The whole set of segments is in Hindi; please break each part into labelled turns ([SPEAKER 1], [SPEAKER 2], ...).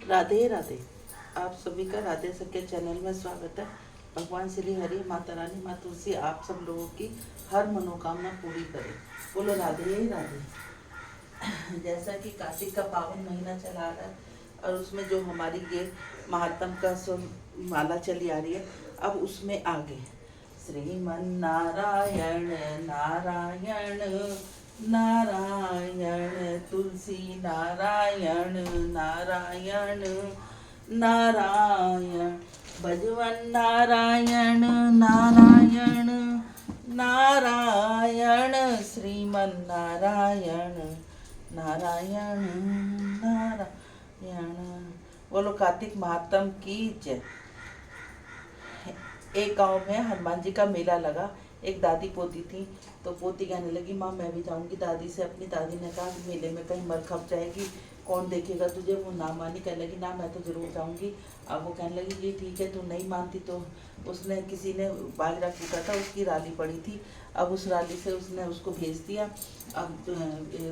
[SPEAKER 1] राधे राधे। आप सभी का राधे सके चैनल में स्वागत है। भगवान श्री हरि, माता रानी, माँ तुलसी आप सब लोगों की हर मनोकामना पूरी करे। बोलो राधे राधे। जैसा कि कार्तिक का पावन महीना चला आ रहा है और उसमें जो हमारी ये महात्म का माला चली आ रही है, अब उसमें आगे श्रीमन नारायण नारायण नारायण, तुलसी नारायण नारायण नारायण, भजवन नारायण नारायण नारायण, श्रीमन नारायण नारायण नारायण। बोलो कार्तिक महात्म की जय। एक गांव में हनुमान जी का मेला लगा। एक दादी पोती थी, तो पोती कहने लगी, माँ मैं भी जाऊंगी दादी से। अपनी दादी ने कहा कि मेले में कहीं मर खप जाएगी, कौन देखेगा तुझे। वो ना मानी, कहने लगी ना मैं तो जरूर जाऊंगी। अब वो कहने लगी जी ठीक है, तू नहीं मानती तो। उसने किसी ने बाजरा कूटा था, उसकी राली पड़ी थी। अब उस राली से उसने उसको भेज दिया। अब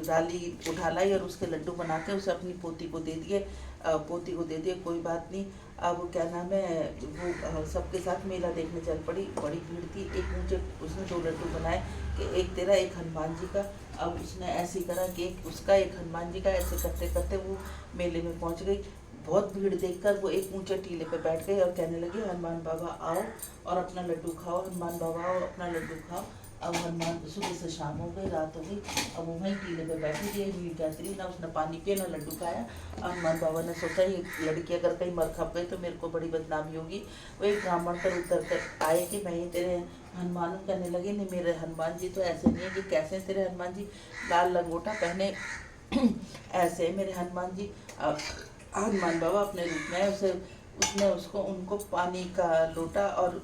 [SPEAKER 1] राली उठा लाई और उसके लड्डू बना के उसे अपनी पोती को दे दिए। पोती को दे दिए, कोई बात नहीं। अब क्या नाम है, वो सबके साथ मेला देखने चल पड़ी। बड़ी भीड़ थी। एक ऊँचे उसने 2 लड्डू बनाए कि एक तेरा एक हनुमान जी का। अब उसने ऐसे करा कि एक उसका एक हनुमान जी का। ऐसे करते करते वो मेले में पहुंच गई। बहुत भीड़ देखकर वो एक ऊंचे टीले पे बैठ गई और कहने लगी, हनुमान बाबा आओ और अपना लड्डू खाओ, हनुमान बाबा आओ अपना लड्डू खाओ। अब हनुमान सुबह से शाम हो गई, रात हो गई। अब वो वहीं टीले पे बैठी थी, भीड़ जाती रही, ना उसने पानी पिया ना लड्डू खाया। हनुमान बाबा ने सोचा ये लड़की अगर कहीं मर खप गई तो मेरे को बड़ी बदनामी होगी। वो एक ब्राह्मण पर उतर कर आए कि मैं ही तेरे हनुमान। कहने लगे नहीं, मेरे हनुमान जी तो ऐसे नहीं है कि कैसे तेरे हनुमान जी, लाल लंगोटा पहने ऐसे मेरे हनुमान जी। हनुमान बाबा अपने रूप में उसने उसको उनको पानी का लोटा और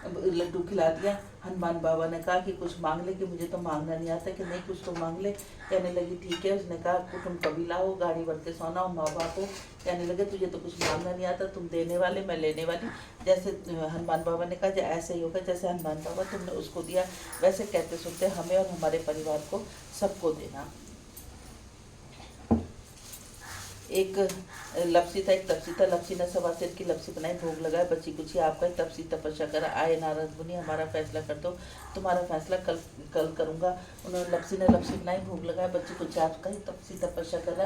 [SPEAKER 1] लड्डू खिला दिया। हनुमान बाबा ने कहा कि कुछ मांग ले, कि मुझे तो मांगना नहीं आता। कि नहीं कुछ तो मांग ले। कहने लगी ठीक है। उसने कहा तुम कभी लाओ, गाड़ी भर के सोना हो माँ बाप हो। कहने लगे तुझे तो कुछ मांगना नहीं आता, तुम देने वाले मैं लेने वाली। जैसे हनुमान बाबा ने कहा ऐसे ही होगा, जैसे हनुमान बाबा तुमने उसको दिया वैसे कहते सुनते हमें और हमारे परिवार को सबको देना। एक लपसी था, एक तपसी था। लपसी ने 1.25 सेर की लपसी बनाई, भोग लगाए, बची कुछ आपका। तपसी तपस्या करा, आए नारद मुनि हमारा फैसला कर दो, तुम्हारा फैसला कल कल करूँगा। उन्होंने लपसी ने लपसी बनाई, भोग लगाया, बची कुछ आपका। तपसी तपस्या करा,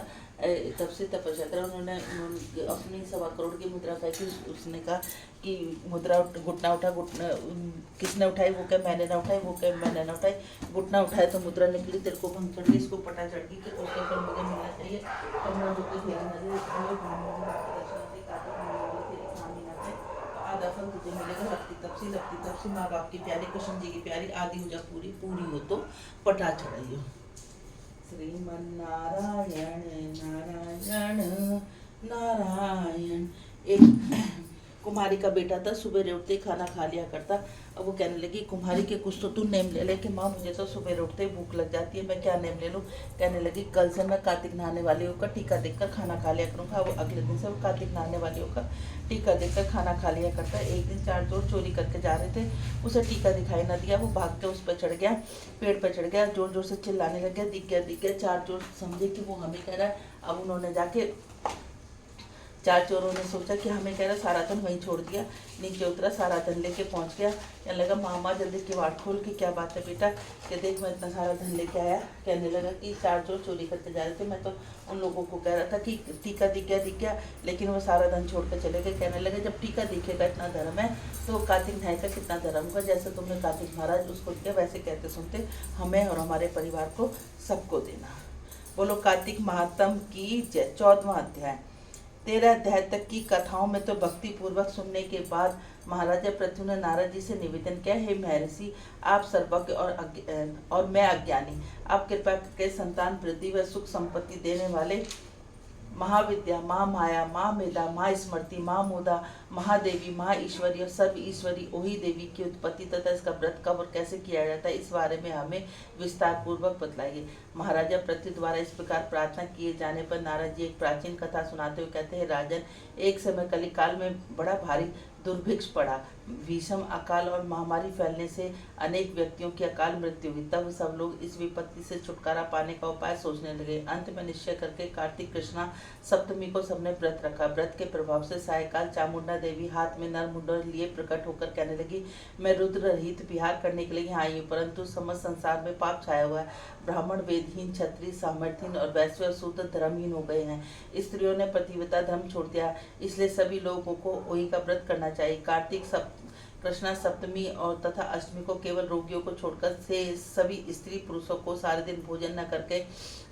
[SPEAKER 1] तपसी तपस्या करा। उन्होंने अपनी 1.25 करोड़ की मुद्रा फेंकी। उसने कहा कि मुद्रा घुटना उठा, घुटना किसने उठाई, वो क्या मैंने ना उठाई, वो क्या मैंने ना उठाई। घुटना उठाए तो मुद्रा निकली, तेरे को भंग चढ़ गई, इसको पता चढ़ गई कि उसके ऊपर मुझे मिलना चाहिए। आधा फल तुझे मिलेगा। लगती तपसी माँ बाप की प्यारी, कृष्ण जी की प्यारी, आदि हो जा पूरी, पूरी हो तो पटा चढ़ाइयो। श्रीमन नारायण नारायण नारायण। एक कुम्हारी का बेटा था, सुबह उठते ही खाना खा लिया करता। अब वो कहने लगी कुम्हारी के कुछ तो तू नेम ले ले। कि माँ मुझे तो सुबह उठते ही भूख लग जाती है, मैं क्या नेम ले लूँ। कहने लगी कल से मैं कार्तिक नहाने वाली होकर टीका देखकर खाना खा लिया करूँगा। वो अगले दिन से वो कार्तिक नहाने वाली होकर टीका देखकर खाना खा लिया करता। एक दिन 4 चोर चोरी करके जा रहे थे, उसे टीका दिखाई न दिया। वो भाग के उस पर चढ़ गया, पेड़ पर चढ़ गया, जोर जोर से चिल्लाने लग गया, दिख गया दिख गया। 4 चोर समझे कि वो हमें कह रहा है। अब उन्होंने जाके 4 चोरों ने सोचा कि हमें कह रहा, सारा धन वहीं छोड़ दिया। नीचे उतरा, सारा धन लेके पहुंच गया। कहने लगा मामा जल्दी किवाड़ खोल के, क्या बात है बेटा। कि देख मैं इतना सारा धन लेके आया। कहने लगा कि 4 चोर चोरी करके जा रहे थे, मैं तो उन लोगों को कह रहा था कि टीका दिख गया, लेकिन वो सारा धन छोड़ कर चले गए। कहने लगे जब टीका दिखेगा इतना धर्म है तो कार्तिक न्याय का कितना धर्म होगा। जैसे तुमने कार्तिक महाराज उसको दिया, वैसे कहते सुनते हमें और हमारे परिवार को सबको देना। बोलो कार्तिक महात्म की जय। 14वां अध्याय। 13 अध्याय तक की कथाओं में तो भक्ति पूर्वक सुनने के बाद महाराजा पृथु ने नारद जी से निवेदन किया, हे महर्षि आप सर्वज्ञ और मैं अज्ञानी, आप कृपा करके संतान वृद्धि व सुख संपत्ति देने वाले महाविद्या, माँ माया, माँ मेधा, माँ स्मृति, माँ मोदा, महादेवी, माँ ईश्वरी और सर्व ईश्वरी ओही देवी की उत्पत्ति तथा इसका व्रत कब और कैसे किया जाता है, इस बारे में हमें विस्तार पूर्वक बतलाइए। महाराजा पृथ्वी द्वारा इस प्रकार प्रार्थना किए जाने पर नारद जी एक प्राचीन कथा सुनाते हुए कहते हैं, राजन एक समय कलिकाल में बड़ा भारी दुर्भिक्ष पड़ा। भीषण अकाल और महामारी फैलने से अनेक व्यक्तियों की अकाल मृत्यु हुई। तब सब लोग इस विपत्ति से छुटकारा पाने का उपाय सोचने लगे। अंत में निश्चय करके कार्तिक कृष्णा सप्तमी को सबने व्रत रखा। व्रत के प्रभाव से सायकाल चामुंडा देवी हाथ में नर मुंडर लिए प्रकट होकर कहने लगी, मैं रुद्र रहित विहार करने के लिए यहाँ आई हूँ, परंतु समस्त संसार में पाप छाया हुआ है। ब्राह्मण वेदहीन, क्षत्रिय सामर्थ्यहीन और वैश्य और शूद्र धर्महीन हो गए हैं। स्त्रियों ने पतिव्रता धर्म छोड़ दिया, इसलिए सभी लोगों को वही का व्रत करना चाहिए। कार्तिक कृष्णा सप्तमी और तथा अष्टमी को केवल रोगियों को छोड़कर से सभी स्त्री पुरुषों को सारे दिन भोजन न करके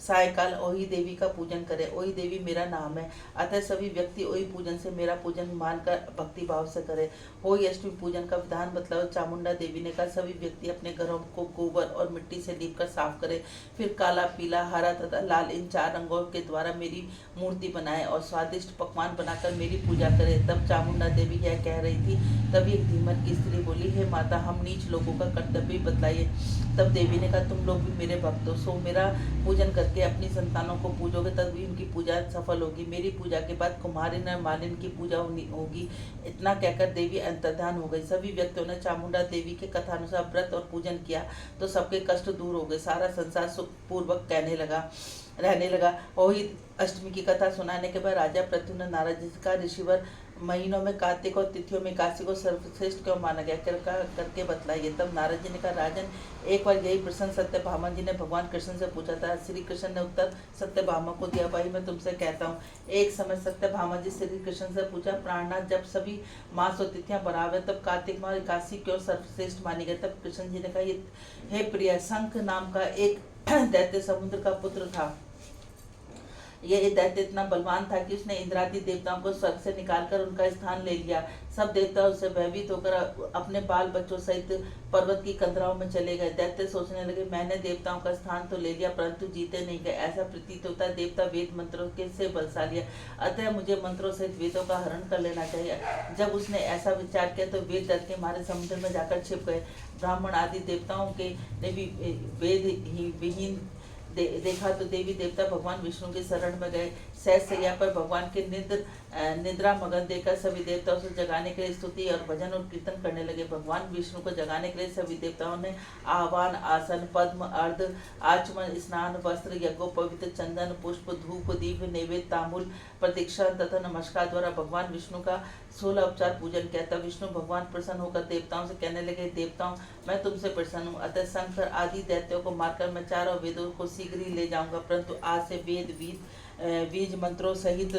[SPEAKER 1] सायकाल ओही देवी का पूजन करें। ओही देवी मेरा नाम है, अतः सभी व्यक्ति ओही पूजन से मेरा पूजन मानकर भक्ति भाव से करें। होई अष्टमी पूजन का विधान बतलाओ। चामुंडा देवी ने कहा, सभी व्यक्ति अपने घरों को गोबर और मिट्टी से लीपकर साफ करें, फिर काला, पीला, हरा तथा लाल इन 4 रंगों के द्वारा मेरी मूर्ति बनाए और स्वादिष्ट पकवान बनाकर मेरी पूजा करें। तब चामुंडा देवी यह कह रही थी, तभी एक धीमन की स्त्री बोली, हे माता, हम नीच लोगों का कर्तव्य बतलाइए। तब देवी ने कहा, तुम लोग भी मेरे भक्त हो, सो मेरा पूजन करके अपनी संतानों को पूजोगे तभी उनकी पूजा सफल होगी। मेरी पूजा के बाद कुम्हारिन और मालिन की पूजा होगी। इतना कहकर देवी अंतर्धान हो गई। सभी व्यक्तियों ने चामुंडा देवी के कथानुसार व्रत और पूजन किया तो सबके कष्ट दूर हो गए। सारा संसार सुखपूर्वक रहने लगा। वही अष्टमी की कथा सुनाने के बाद राजा प्रद्युम्न नारद जी का ऋषिवर महीनों में कार्तिक और तिथियों में काशी को सर्वश्रेष्ठ क्यों माना गया करके बतलाइए। तब नारद जी ने कहा, राजन, एक बार यही प्रश्न सत्यभामा जी ने भगवान कृष्ण से पूछा था। श्री कृष्ण ने उत्तर सत्यभामा को दिया। भाई, मैं तुमसे कहता हूँ, एक समय सत्यभामा जी श्री कृष्ण से पूछा, प्राणनाथ, जब सभी मास और तिथियां बराबर तब कार्तिक माह काशी क्यों सर्वश्रेष्ठ मानी गई। तब कृष्ण जी ने कहा, हे प्रिय, शंख नाम का एक दैत्य समुद्र का पुत्र था। यह दैत्य इतना बलवान था कि उसने इंद्रादि देवताओं को स्वर्ग से निकालकर उनका स्थान ले लिया। सब देवता उससे भयभीत होकर अपने बाल बच्चों सहित पर्वत की कंदराओं में चले गए। दैत्य सोचने लगे, मैंने देवताओं का स्थान तो ले लिया परंतु जीते नहीं गए। ऐसा प्रतीत होता है देवता वेद मंत्रों के से बलशाली है, अतः मुझे मंत्रों सहित वेदों का हरण कर लेना चाहिए। जब उसने ऐसा विचार किया तो वेद डर के मारे समुद्र में जाकर छिप गए। ब्राह्मण आदि देवताओं के ने भी वेद ही विहीन देखा तो देवी देवता भगवान विष्णु के शरण में गए। सहज सैया पर भगवान के निद्रा मगन देकर सभी देवताओं से जगाने के लिए स्तुति और भजन और कीर्तन करने लगे। भगवान विष्णु को जगाने के लिए सभी देवताओं ने आह्वान, आसन, पद्म, अर्ध, आचमन, स्नान, वस्त्र, यज्ञोपवीत, चंदन, पुष्प, धूप, दीप, नैवेद्य, तांबूल, प्रदीक्षा तथा नमस्कार द्वारा भगवान विष्णु का 16 उपचार पूजन किया। तब विष्णु भगवान प्रसन्न होकर देवताओं से कहने लगे, देवताओं, मैं तुमसे प्रसन्न हूँ, अतः शंकर आदि दैत्यों को मारकर मैं 4 वेदों को शीघ्र ही ले जाऊंगा। परंतु आज से वेद बीज मंत्रों सहित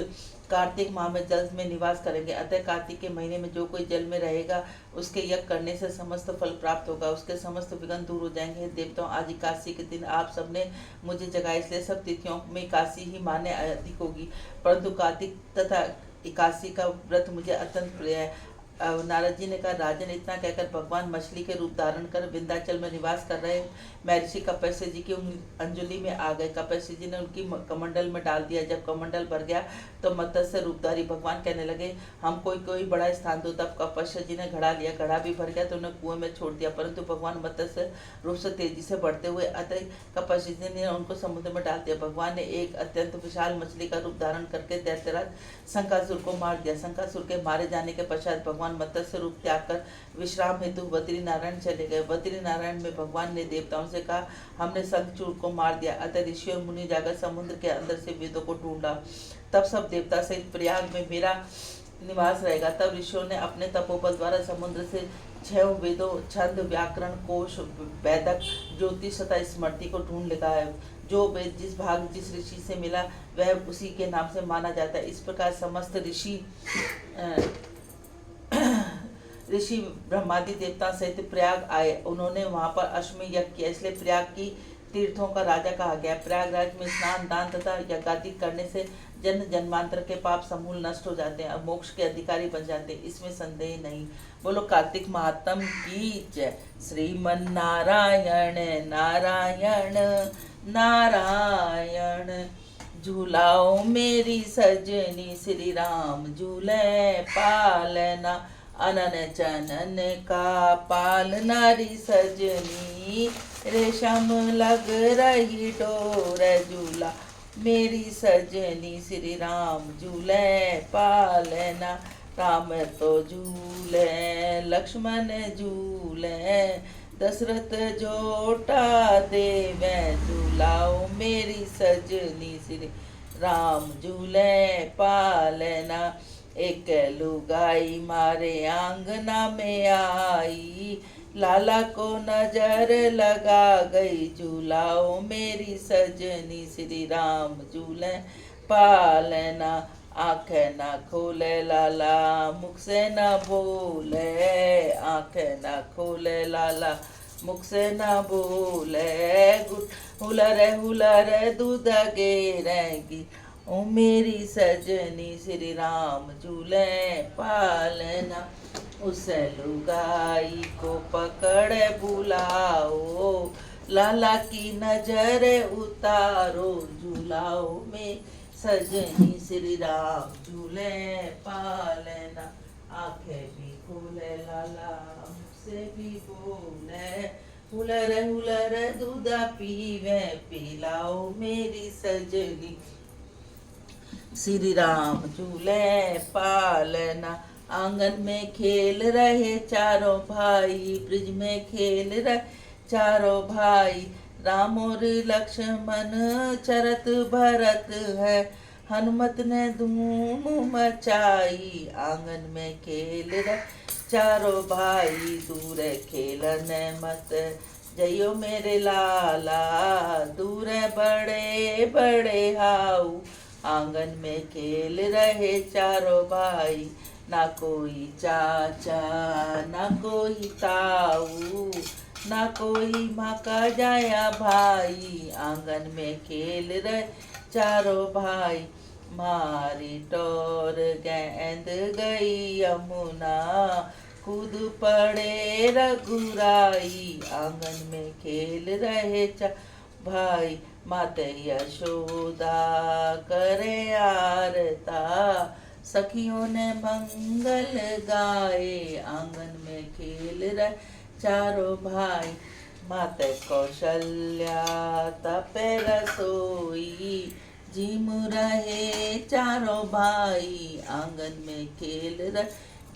[SPEAKER 1] कार्तिक माह में जल में निवास करेंगे। अतः कार्तिक के महीने में जो कोई जल में रहेगा उसके यज्ञ करने से समस्त फल प्राप्त होगा, उसके समस्त विघ्न दूर हो जाएंगे। देवताओं, आज एकादशी के दिन आप सबने मुझे जगाया, इसलिए सब तिथियों में एकादशी ही माने अधिक होगी, परंतु कार्तिक तथा एकादशी का व्रत मुझे अत्यंत प्रिय है। नारद जी ने कहा, राजन, इतना कहकर भगवान मछली के रूप धारण कर विंध्याचल में निवास कर रहे महर्षि कपस्य जी की अंजलि में आ गए। कपस्य जी ने उनकी कमंडल में डाल दिया। जब कमंडल भर गया तो मत्स्य रूपधारी भगवान कहने लगे, हम कोई बड़ा स्थान दो। तब कपस्य जी ने घड़ा लिया, घड़ा भी भर गया तो उन्हें कुएं में छोड़ दिया, परंतु भगवान मत्स्य रूप से तेजी से बढ़ते हुए अतः कपस्य जी ने उनको समुद्र में डाल दिया। भगवान ने एक अत्यंत विशाल मछली का रूप धारण करके दैत्यराज शंकासुर को मार दिया। शंकासुर के मारे जाने के पश्चात भगवान मत्स्य रूप त्याग कर विश्राम हेतु बद्री नारायण चले गए। बद्री नारायण में भगवान ने देवताओं से कहा, हमने शंखचूड़ को मार दिया। अतः ऋषि और मुनि जाकर समुद्र के अंदर से वेदों को ढूंढा। तब सब देवता सहित प्रयाग में मेरा निवास रहेगा। तब ऋषियों ने अपने तपोबल द्वारा समुद्र से 6 वेदों, छंद, व्याकरण, कोश, वैदक, ज्योतिष तथा स्मृति को ढूंढ लिखा है। जो वेद जिस भाग जिस ऋषि से मिला वह उसी के नाम से माना जाता है। इस प्रकार समस्त ऋषि ब्रह्मादि देवता सहित प्रयाग आए। उन्होंने वहां पर अश्वमेध यज्ञ किया, इसलिए प्रयाग की तीर्थों का राजा कहा गया। प्रयागराज में स्नान, दान तथा यज्ञादि करने से जन्म जन्मांतर के पाप समूल नष्ट हो जाते हैं और मोक्ष के अधिकारी बन जाते हैं, इसमें संदेह नहीं। बोलो कार्तिक महात्म की जय। श्रीमन नारायण नारायण नारायण। झूलाओ मेरी सजनी श्री राम झूले पालना। अनन चनन का पालना री सजनी। रेशम लग रही डोर झूला मेरी सजनी श्री राम झूले पालना। राम तो झूले लक्ष्मण झूले, दशरथ जोटा देवे झूलाओ मेरी सजनी श्री राम झूले पालना। एक लुगाई मारे आंगना में आई, लाला को नजर लगा गई झूलाओ मेरी सजनी श्री राम झूले पालना। आंखें ना खोले लाला मुख से ना बोले, आंखें ना खोले लाला मुख से ना बोले, हुलर दूध गेरेगी ओ मेरी सजनी श्री राम झूले पालना। उस लुगाई को पकड़ बुलाओ, लाला की नजर उतारो झूलाओ में सजनी श्री राम झूले पालना। आंखें भी खोले लाला मुझसे भी बोले, हुलर दूध पीवे पिलाओ मेरी सजनी श्री राम झूले पालना। आंगन में खेल रहे चारों भाई, ब्रिज में खेल रहे चारों भाई, राम और लक्ष्मण चरत भरत है, हनुमत ने धूम मचाई। आंगन में खेल रहे चारों भाई, दूर खेलन मत जइयो मेरे लाला, दूर बड़े बड़े हाउ। आंगन में खेल रहे चारों भाई, ना कोई चाचा ना कोई ताऊ, ना कोई माँ का जाया भाई। आंगन में खेल रहे चारों भाई, मारी टोर गेंद गई यमुना, कूद पड़े रघुराई। आंगन में खेल रहे भाई, माते यशोदा करे आरता, सखियों ने मंगल गाए। आंगन में खेल रहे चारों भाई, माते कौशल्या तपे रसोई, झिम रहे चारों भाई। आंगन में खेल रहे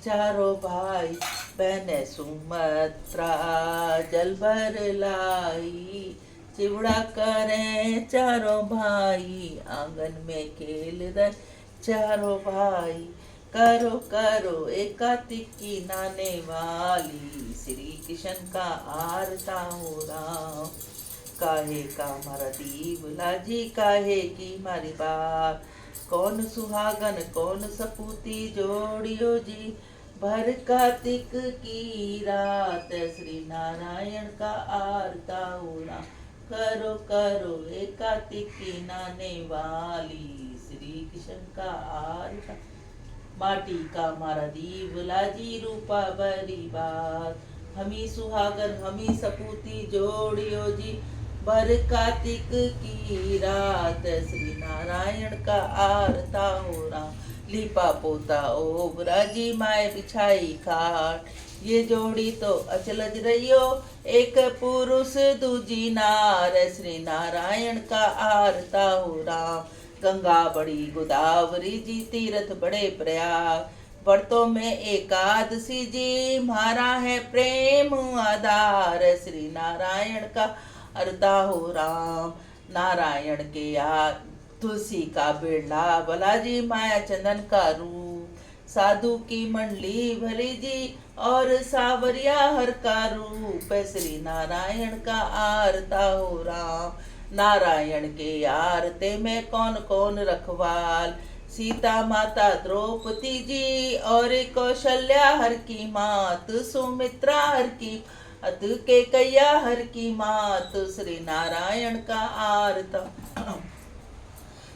[SPEAKER 1] चारों भाई, बहने सुमत्रा जल भर लाई, चिवड़ा करे चारों भाई। आंगन में खेल रहे चारों भाई, करो करो एकातिक की नाने वाली, श्री कृष्ण का आरता हो राम। काहे का मारा दीव लाजी, काहे की मारी बात, कौन सुहागन कौन सपूती जोड़ियो जी, भर कार्तिक की रात श्री नारायण का आरता हो राम। करो करो एकातिक की नाने वाली, श्री कृष्ण का आरता। माटी का मारा दीव लाजी रूपा बरी बात, हमी सुहागन हमी सपूती जोड़ियो जी, भर कार्तिक की रात श्री नारायण का आरता हो राम। लीपा पोता ओबरा जी माए बिछाई खाट, ये जोड़ी तो अचलज रहियो, एक पुरुष दूजी नार श्री नारायण का आरता हो राम। गंगा बड़ी गोदावरी जी तीर्थ बड़े प्रयाग, व्रतों में एकादशी जी मारा है प्रेम आधार श्री नारायण का आरता हो राम। नारायण के याद तुलसी का बिरला, बालाजी माया चंदन का रूप, साधु की मंडली भली जी और सावरिया हर का रूप श्री नारायण का आरता हो राम। नारायण के आरते में कौन कौन रखवाल, सीता माता द्रौपदी जी और कौशल्या हर की मात, सुमित्रा हर की अत के कैया हर की मात श्री नारायण का आरता।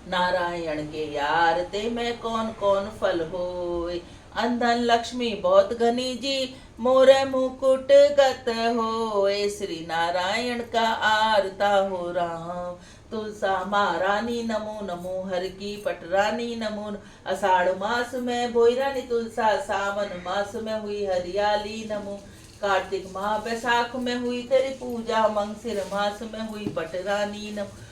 [SPEAKER 1] नारायण के आरते में कौन कौन फल होए, अंधन लक्ष्मी बहुत घनी जी मोरे मुकुट गत होए श्री नारायण का आरता हो राम। तुलसा महारानी नमो नमो, हर की पटरानी नमो, आषाढ़ मास में बोईरानी तुलसा, सावन मास में हुई हरियाली नमो, कार्तिक माह बैसाख में हुई तेरी पूजा, मंगसिर मास में हुई पटरानी नमो।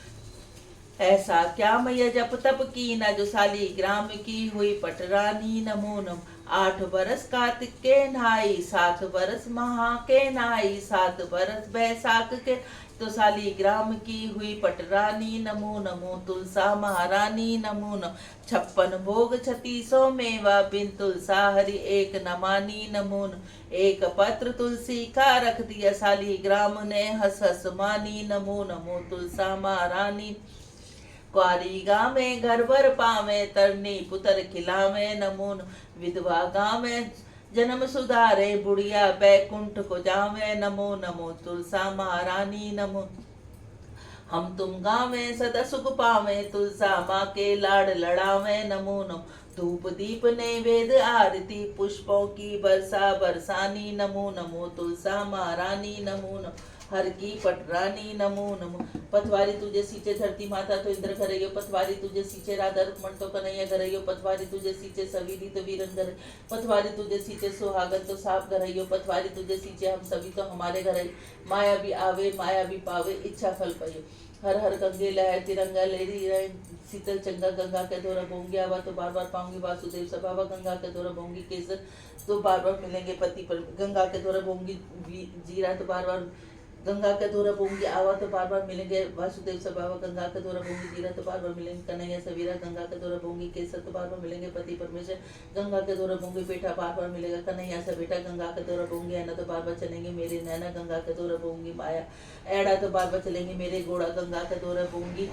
[SPEAKER 1] ऐसा क्या मैया जप तप की ना, जो साली ग्राम की हुई पटरानी नमो नम। 8 बरस कार्तिक के नहाई, 7 बरस महा के नहाई, 7 बरस बैसाख के तो शालीग्राम की हुई पटरानी, नमो नमो तुलसा महारानी, नमो नमो 56 भोग 3600 मेवा, बिन तुलसा हरि एक न मानी, नमो नमो एक पत्र तुलसी का रख दिया, शालीग्राम ने हंस हंस मानी, नमो नमो तुलसा महारानी। कुआरी गावे घर भर पावे, तरनी पुत्र खिलावे, नमो नमो विधवा गावे जन्म सुधारे, बुढ़िया बैकुंठ को जावे, नमो नमो तुलसा महारानी, नमो हम तुम गावे सदा सुख पावे, तुलसा माँ के लाड लड़ावे, नमो नमो धूप दीप नैवेद्य आरती, पुष्पों की बरसा बरसानी, नमो नमो तुलसा महारानी, नमो नमो हर की पटरानी, नमो नमो पथवारी तुझे सींचे धरती माता तो इंद्र करैयो, पथवारी तुझे सींचे राधा रुक्मण तो कन्हैया घरैयो, पथवारी तुझे सींचे सवीरी तो वीरन घर, पथवारी तुझे सींचे सुहागन तो साप घरैयो, पथवारी तुझे सींचे हम सभी तो हमारे घर, माया भी आवे माया भी पावे, इच्छा फल पाइयो। हर हर गंगे लहर तिरंगा लेरी रहे, शीतल चंगा गंगा के द्वारा बोंगी आवा तो बार बार पाऊंगी, वासुदेव सभावा गंगा के द्वारा बोंगी केसर तो बार बार मिलेंगे पति पर, गंगा के द्वारा बोंगी जीरा तो बार बार गंगा के द्वारा बोंगी आवा तो बार बार मिलेंगे, वासुदेव सभावा गंगा के द्वारा बोंगी जीरा तो बार बार मिलेंगे, कन्हैया सवीरा गंगा के द्वारा बोंगी केसर तो बार बार मिलेंगे, पति परमेश्वर गंगा के द्वारा बोंगी बेटा बार बार मिलेगा, कन्हैया से बेटा गंगा के द्वारा बोंगी ऐना तो बार बार चलेंगे मेरे नैना, गंगा के द्वारा बोंगी माया ऐड़ा तो बार बार चलेंगे मेरे घोड़ा, गंगा के द्वारा बोंगी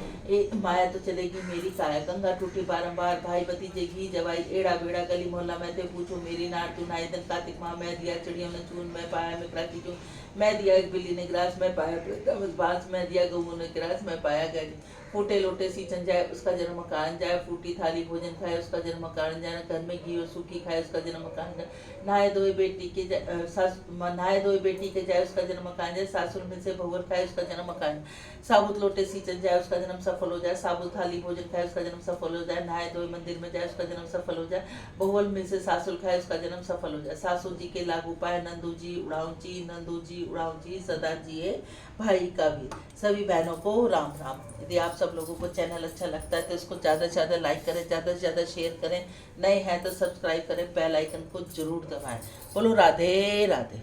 [SPEAKER 1] माया तो चलेगी मेरी काया, गंगा टूटी बारंबार भाई भतीजे घी जवाई, एड़ा बेड़ा गली मोहल्ला मैं ते पूछो मेरी नार तू नाई दिन कार्तिक माह मैं दिया चिड़ियों ने चून मैं पाया मैं प्राची चून मैं दिया एक बिल्ली ने ग्रास मैं पाया बांस मैं दिया गऊ ने ग्रास मैं पाया गया, फूटे लोटे सींचन जाए उसका जन्म कारण जाए, फूटी थाली भोजन खाए उसका जन्म कारण जाए, घर में घी और सूखी खाए उसका जन्म कारण जाए, नहाए धोए बेटी के जाए उसका जन्म कारण जाए, सासुर में से भोगर खाए उसका जन्म कारण, साबुत लोटे सींचन जाए उसका जन्म सफल हो जाए, साबुत थाली भोजन खाए उसका जन्म सफल हो जाए, नहाए धोए मंदिर में जाए उसका जन्म सफल हो जाए, बहुवल में से सासुर खाए उसका जन्म सफल हो जाए, सासू जी के लागू पाए नंदू जी उड़ाऊ जी सदा जिए भाई का भी। सभी बहनों को राम राम। यदि आप सब लोगों को चैनल अच्छा लगता है तो इसको ज़्यादा से ज़्यादा लाइक करें, ज़्यादा से ज़्यादा शेयर करें, नए हैं तो सब्सक्राइब करें, बेल आइकन को जरूर दबाएं। बोलो राधे राधे।